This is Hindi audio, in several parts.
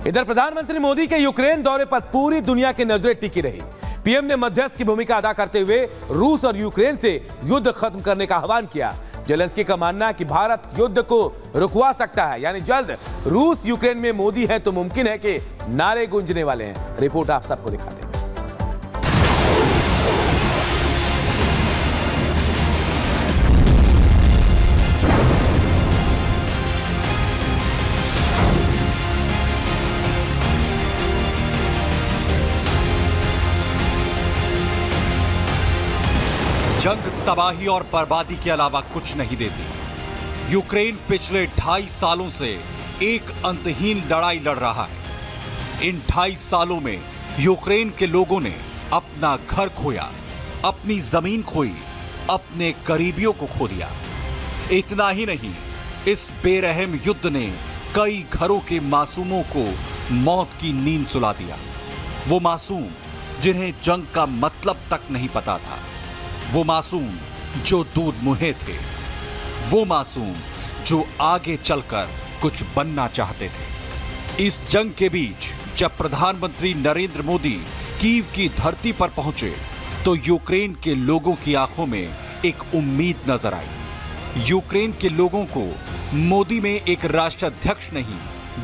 इधर प्रधानमंत्री मोदी के यूक्रेन दौरे पर पूरी दुनिया की नजरें टिकी रही। पीएम ने मध्यस्थ की भूमिका अदा करते हुए रूस और यूक्रेन से युद्ध खत्म करने का आह्वान किया। जेलेंस्की का मानना है कि भारत युद्ध को रुकवा सकता है, यानी जल्द रूस यूक्रेन में मोदी है तो मुमकिन है कि नारे गूंजने वाले हैं। रिपोर्ट आप सबको दिखाते हैं। जंग तबाही और बर्बादी के अलावा कुछ नहीं देती। यूक्रेन पिछले 2.5 सालों से एक अंतहीन लड़ाई लड़ रहा है। इन 2.5 सालों में यूक्रेन के लोगों ने अपना घर खोया, अपनी जमीन खोई, अपने करीबियों को खो दिया। इतना ही नहीं, इस बेरहम युद्ध ने कई घरों के मासूमों को मौत की नींद सुला दिया। वो मासूम जिन्हें जंग का मतलब तक नहीं पता था, वो मासूम जो दूध मुहे थे, वो मासूम जो आगे चलकर कुछ बनना चाहते थे। इस जंग के बीच जब प्रधानमंत्री नरेंद्र मोदी कीव की धरती पर पहुंचे तो यूक्रेन के लोगों की आंखों में एक उम्मीद नजर आई। यूक्रेन के लोगों को मोदी में एक राष्ट्राध्यक्ष नहीं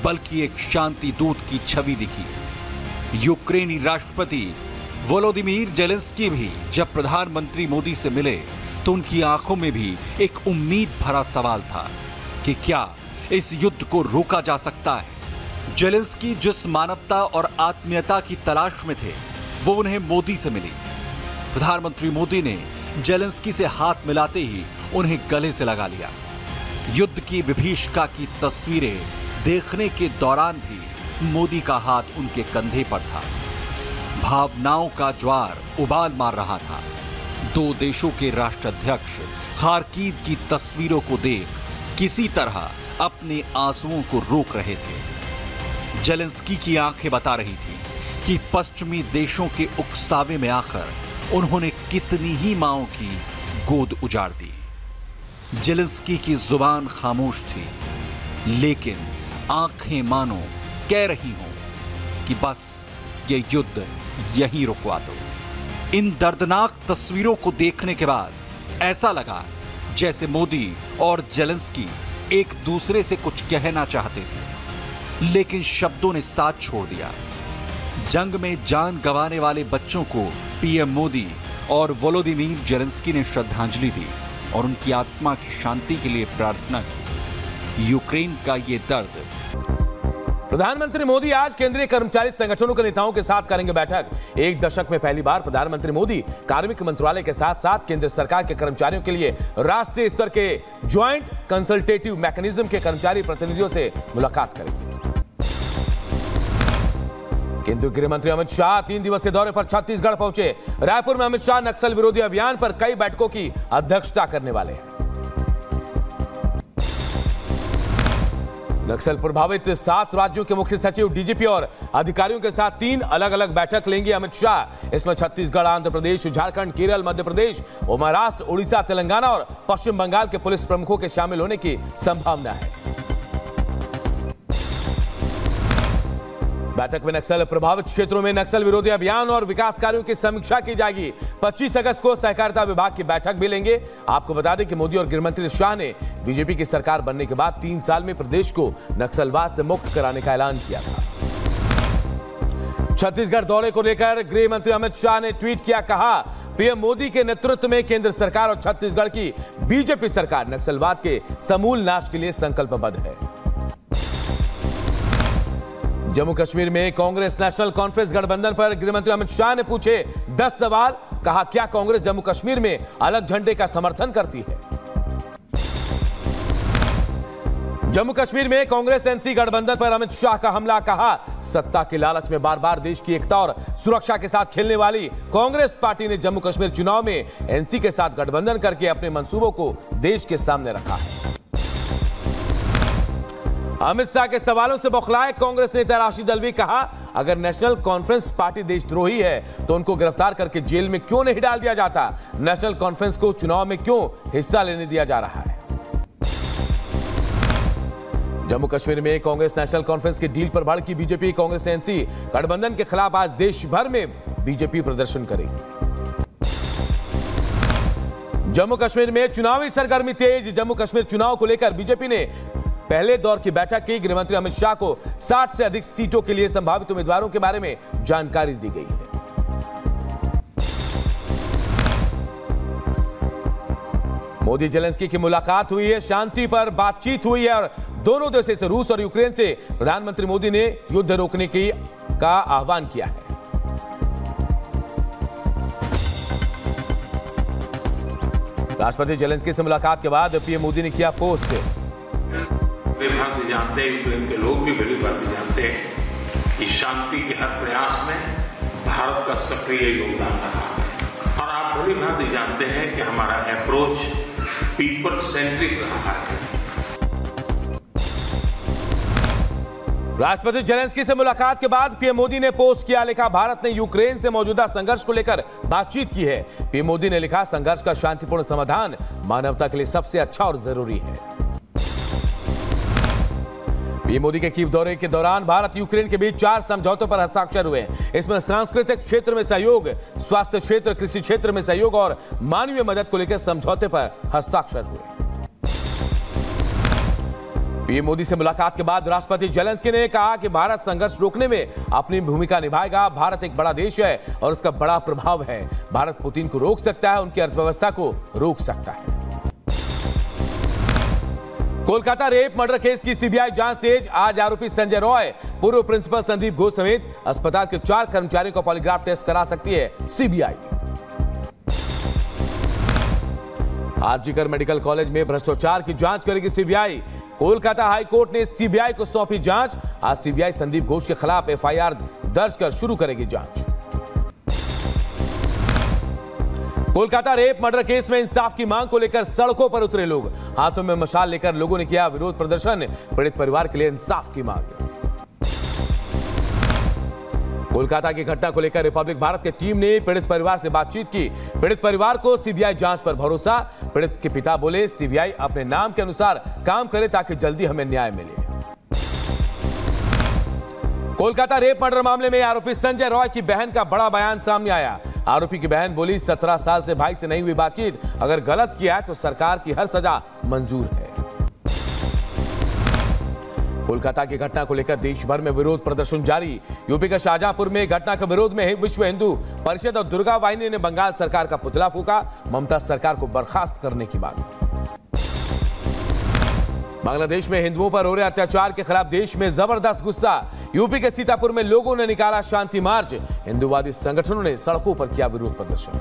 बल्कि एक शांति दूत की छवि दिखी। यूक्रेनी राष्ट्रपति वोलोदिमीर जेलेंस्की भी जब प्रधानमंत्री मोदी से मिले तो उनकी आंखों में भी एक उम्मीद भरा सवाल था कि क्या इस युद्ध को रोका जा सकता है। जेलेंस्की जिस मानवता और आत्मीयता की तलाश में थे वो उन्हें मोदी से मिली। प्रधानमंत्री मोदी ने जेलेंस्की से हाथ मिलाते ही उन्हें गले से लगा लिया। युद्ध की विभीषिका की तस्वीरें देखने के दौरान भी मोदी का हाथ उनके कंधे पर था। भावनाओं का ज्वार उबाल मार रहा था। दो देशों के राष्ट्राध्यक्ष खार्किव की तस्वीरों को देख किसी तरह अपने आंसुओं को रोक रहे थे। जेलेंस्की की आंखें बता रही थी कि पश्चिमी देशों के उकसावे में आकर उन्होंने कितनी ही मांओं की गोद उजाड़ दी। जेलेंस्की की जुबान खामोश थी, लेकिन आंखें मानो कह रही हों कि बस ये युद्ध यहीं रुकवा दो। इन दर्दनाक तस्वीरों को देखने के बाद ऐसा लगा जैसे मोदी और जेलेंस्की एक दूसरे से कुछ कहना चाहते थे, लेकिन शब्दों ने साथ छोड़ दिया। जंग में जान गंवाने वाले बच्चों को पीएम मोदी और वोलोदिमीर जेलेंस्की ने श्रद्धांजलि दी और उनकी आत्मा की शांति के लिए प्रार्थना की। यूक्रेन का ये दर्द। प्रधानमंत्री मोदी आज केंद्रीय कर्मचारी संगठनों के नेताओं के साथ करेंगे बैठक। एक दशक में पहली बार प्रधानमंत्री मोदी कार्मिक मंत्रालय के साथ साथ केंद्र सरकार के कर्मचारियों के लिए राष्ट्रीय स्तर के ज्वाइंट कंसल्टेटिव मैकेनिज्म के कर्मचारी प्रतिनिधियों से मुलाकात करेंगे। केंद्रीय गृह मंत्री अमित शाह 3 दिवसीय दौरे पर छत्तीसगढ़ पहुंचे। रायपुर में अमित शाह नक्सल विरोधी अभियान पर कई बैठकों की अध्यक्षता करने वाले हैं। नक्सल प्रभावित 7 राज्यों के मुख्य सचिव, डीजीपी और अधिकारियों के साथ 3 अलग अलग बैठक लेंगे अमित शाह। इसमें छत्तीसगढ़, आंध्र प्रदेश, झारखंड, केरल, मध्य प्रदेश, महाराष्ट्र, उड़ीसा, तेलंगाना और पश्चिम बंगाल के पुलिस प्रमुखों के शामिल होने की संभावना है। बैठक में नक्सल प्रभावित क्षेत्रों में नक्सल विरोधी अभियान और विकास कार्यों की समीक्षा की जाएगी। 25 अगस्त को सहकारिता विभाग की बैठक भी लेंगे। आपको बता दें कि मोदी और गृहमंत्री शाह ने बीजेपी की सरकार बनने के बाद 3 साल में प्रदेश को नक्सलवाद से मुक्त कराने का ऐलान किया था। छत्तीसगढ़ दौरे को लेकर गृह मंत्री अमित शाह ने ट्वीट किया, कहा पीएम मोदी के नेतृत्व में केंद्र सरकार और छत्तीसगढ़ की बीजेपी सरकार नक्सलवाद के समूल नाश के लिए संकल्पबद्ध है। जम्मू कश्मीर में कांग्रेस नेशनल कॉन्फ्रेंस गठबंधन पर गृहमंत्री अमित शाह ने पूछे 10 सवाल। कहा, क्या कांग्रेस जम्मू कश्मीर में अलग झंडे का समर्थन करती है? जम्मू कश्मीर में कांग्रेस एनसी गठबंधन पर अमित शाह का हमला। कहा, सत्ता के लालच में बार बार देश की एकता और सुरक्षा के साथ खेलने वाली कांग्रेस पार्टी ने जम्मू कश्मीर चुनाव में एनसी के साथ गठबंधन करके अपने मंसूबों को देश के सामने रखा है। अमित शाह के सवालों से बौखलाए कांग्रेस नेता राशिद अल्वी। कहा, अगर नेशनल कॉन्फ्रेंस पार्टी देशद्रोही है तो उनको गिरफ्तार करके जेल में क्यों नहीं डाल दिया जाता? नेशनल कॉन्फ्रेंस को चुनाव में क्यों हिस्सा लेने दिया जा रहा है? जम्मू कश्मीर में कांग्रेस नेशनल कॉन्फ्रेंस की डील पर भड़की बीजेपी। कांग्रेस एनसी गठबंधन के खिलाफ आज देश भर में बीजेपी प्रदर्शन करेगी। जम्मू कश्मीर में चुनावी सरगर्मी तेज। जम्मू कश्मीर चुनाव को लेकर बीजेपी ने पहले दौर की बैठक की। गृह मंत्री अमित शाह को 60 से अधिक सीटों के लिए संभावित उम्मीदवारों के बारे में जानकारी दी गई है। मोदी जेलेंस्की की मुलाकात हुई है, शांति पर बातचीत हुई है और दोनों देशों से रूस और यूक्रेन से प्रधानमंत्री मोदी ने युद्ध रोकने का आह्वान किया है। राष्ट्रपति जेलेंस्की से मुलाकात के बाद पीएम मोदी ने किया पोस्ट। भारतीय जानते हैं, यूक्रेन के लोग भी भली भांति जानते हैं कि शांति के हर प्रयास में भारत का सक्रिय योगदान रहा है और आप भली भांति जानते हैं कि हमारा अप्रोच पीपल सेंट्रिक रहा है। राष्ट्रपति जेलेंस्की से मुलाकात के बाद पीएम मोदी ने पोस्ट किया, लिखा भारत ने यूक्रेन से मौजूदा संघर्ष को लेकर बातचीत की है। पीएम मोदी ने लिखा संघर्ष का शांतिपूर्ण समाधान मानवता के लिए सबसे अच्छा और जरूरी है। पीएम मोदी के कीव दौरे के दौरान भारत यूक्रेन के बीच 4 समझौतों पर हस्ताक्षर हुए। इसमें सांस्कृतिक क्षेत्र में सहयोग, स्वास्थ्य क्षेत्र, कृषि क्षेत्र में सहयोग और मानवीय मदद को लेकर समझौते पर हस्ताक्षर हुए। पीएम मोदी से मुलाकात के बाद राष्ट्रपति जेलेंस्की ने कहा कि भारत संघर्ष रोकने में अपनी भूमिका निभाएगा। भारत एक बड़ा देश है और उसका बड़ा प्रभाव है। भारत पुतिन को रोक सकता है, उनकी अर्थव्यवस्था को रोक सकता है। कोलकाता रेप मर्डर केस की सीबीआई जांच तेज। आज आरोपी संजय रॉय, पूर्व प्रिंसिपल संदीप घोष समेत अस्पताल के 4 कर्मचारियों का पॉलीग्राफ टेस्ट करा सकती है सीबीआई। आरजीकर मेडिकल कॉलेज में भ्रष्टाचार की जांच करेगी सीबीआई। कोलकाता हाईकोर्ट ने सीबीआई को सौंपी जांच। आज सीबीआई संदीप घोष के खिलाफ एफआईआर दर्ज कर शुरू करेगी जांच। कोलकाता रेप मर्डर केस में इंसाफ की मांग को लेकर सड़कों पर उतरे लोग। हाथों में मशाल लेकर लोगों ने किया विरोध प्रदर्शन। पीड़ित परिवार के लिए इंसाफ की मांग। कोलकाता की घटना को लेकर रिपब्लिक भारत की टीम ने पीड़ित परिवार से बातचीत की। पीड़ित परिवार को सीबीआई जांच पर भरोसा। पीड़ित के पिता बोले, सीबीआई अपने नाम के अनुसार काम करे ताकि जल्दी हमें न्याय मिले। कोलकाता रेप मर्डर मामले में आरोपी संजय रॉय की बहन का बड़ा बयान सामने आया। आरोपी की बहन बोली, 17 साल से भाई से नहीं हुई बातचीत, अगर गलत किया है तो सरकार की हर सजा मंजूर है। कोलकाता की घटना को लेकर देश भर में विरोध प्रदर्शन जारी। यूपी के शाहजहांपुर में घटना के विरोध में विश्व हिंदू परिषद और दुर्गा वाहिनी ने बंगाल सरकार का पुतला फूंका। ममता सरकार को बर्खास्त करने की मांग। बांग्लादेश में हिंदुओं पर हो रहे अत्याचार के खिलाफ देश में जबरदस्त गुस्सा। यूपी के सीतापुर में लोगों ने निकाला शांति मार्च। हिंदुवादी संगठनों ने सड़कों पर किया विरोध प्रदर्शन।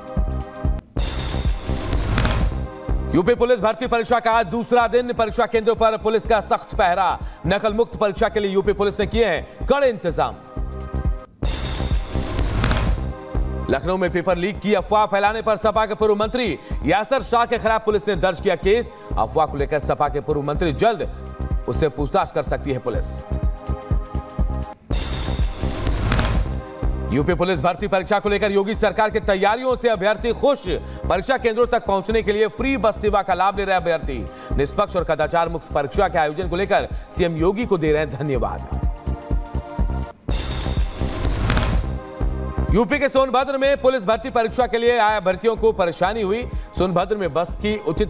यूपी पुलिस भर्ती परीक्षा का आज दूसरा दिन। परीक्षा केंद्रों पर पुलिस का सख्त पहरा। नकल मुक्त परीक्षा के लिए यूपी पुलिस ने किए हैं कड़े इंतजाम। लखनऊ में पेपर लीक की अफवाह फैलाने पर सपा के पूर्व मंत्री यासर शाह के खिलाफ पुलिस ने दर्ज किया केस। अफवाह को लेकर सपा के पूर्व मंत्री जल्द उससे पूछताछ कर सकती है पुलिस। यूपी पुलिस भर्ती परीक्षा को लेकर योगी सरकार की तैयारियों से अभ्यर्थी खुश। परीक्षा केंद्रों तक पहुंचने के लिए फ्री बस सेवा का लाभ ले रहे अभ्यर्थी। निष्पक्ष और कदाचार मुक्त परीक्षा के आयोजन को लेकर सीएम योगी को दे रहे हैं धन्यवाद। यूपी के सोनभद्र में पुलिस भर्ती परीक्षा के लिए आए अभ्यर्थियों को परेशानी हुई। सोनभद्र में बस की उचित